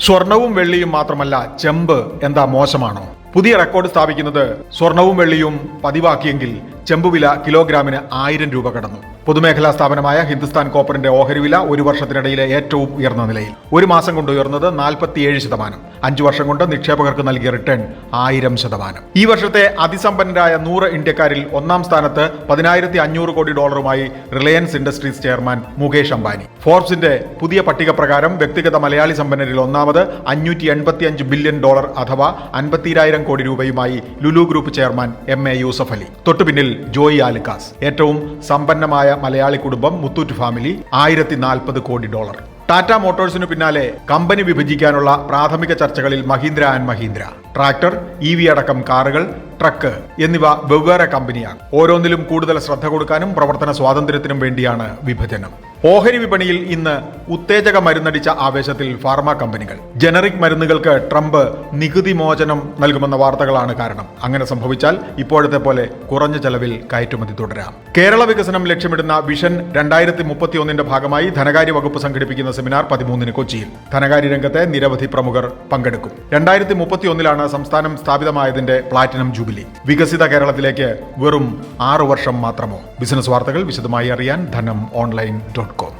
സ്വർണവും വെള്ളിയും മാത്രമല്ല, ചെമ്പ് എന്താ മോശമാണോ? പുതിയ റെക്കോർഡ് സ്ഥാപിക്കുന്നത് സ്വർണവും വെള്ളിയും പതിവാക്കിയെങ്കിൽ ചെമ്പുവില കിലോഗ്രാമിന് 1000 രൂപ കടന്നു. പൊതുമേഖലാ സ്ഥാപനമായ ഹിന്ദുസ്ഥാൻ കോപ്പറിന്റെ ഓഹരി വില ഒരു വർഷത്തിനിടയിലെ ഏറ്റവും ഉയർന്ന നിലയിൽ. ഒരു മാസം കൊണ്ട് ഉയർന്നത് 47%. 5 വർഷം കൊണ്ട് നിക്ഷേപകർക്ക് നൽകിയ റിട്ടേൺ 1000%. ഈ വർഷത്തെ അതിസമ്പന്നരായ 100 ഇന്ത്യക്കാരിൽ ഒന്നാം സ്ഥാനത്ത് $10,500 crore Reliance Industries chairman Mukesh Ambani. ഫോർബ്സിന്റെ പുതിയ പട്ടിക പ്രകാരം വ്യക്തിഗത മലയാളി സമ്പന്നരിൽ ഒന്നാമത് $585 ബില്യൺ അഥവാ 50,000 കോടി രൂപയുമായി Lulu group chairman MA Yusuf Ali. തൊട്ടുപിന്നിൽ ജോയി ആലുക്കാസ്. ഏറ്റവും സമ്പന്നമായ മലയാളി കുടുംബം മുത്തൂറ്റ് ഫാമിലി $1040 കോടി. ടാറ്റ മോട്ടോഴ്സിനു പിന്നാലെ കമ്പനി വിഭജിക്കാനുള്ള പ്രാഥമിക ചർച്ചകളിൽ Mahindra and Mahindra. Tractor, EV അടക്കം കാറുകൾ, ട്രക്ക് എന്നിവ വെവ്വേറെ കമ്പനിയാണ്. ഓരോന്നിലും കൂടുതൽ ശ്രദ്ധ കൊടുക്കാനും പ്രവർത്തന സ്വാതന്ത്ര്യത്തിനും വേണ്ടിയാണ് വിഭജനം. ഓഹരി വിപണിയിൽ ഇന്ന് ഉത്തേജക മരുന്നടിച്ച ആവേശത്തിൽ ഫാർമ കമ്പനികൾ. ജനറിക് മരുന്നുകൾക്ക് ട്രംപ് നികുതി മോചനം നൽകുമെന്ന വാർത്തകളാണ് കാരണം. അങ്ങനെ സംഭവിച്ചാൽ ഇപ്പോഴത്തെ പോലെ കുറഞ്ഞ ചെലവിൽ കയറ്റുമതി തുടരാം. കേരള വികസനം ലക്ഷ്യമിടുന്ന വിഷൻ 2031 ഭാഗമായി ധനകാര്യ വകുപ്പ് സംഘടിപ്പിക്കുന്ന സെമിനാർ 13 കൊച്ചിയിൽ. ധനകാര്യ രംഗത്തെ നിരവധി പ്രമുഖർ പങ്കെടുക്കും. 2031 സംസ്ഥാനം സ്ഥാപിതമായതിന്റെ പ്ലാറ്റിനം ജൂബിലി. വികസിത കേരളത്തിലേക്ക് വെറും 6 വർഷം മാത്രമോ? ബിസിനസ് വാർത്തകൾ വിശദമായി അറിയാൻ ധനം online.com.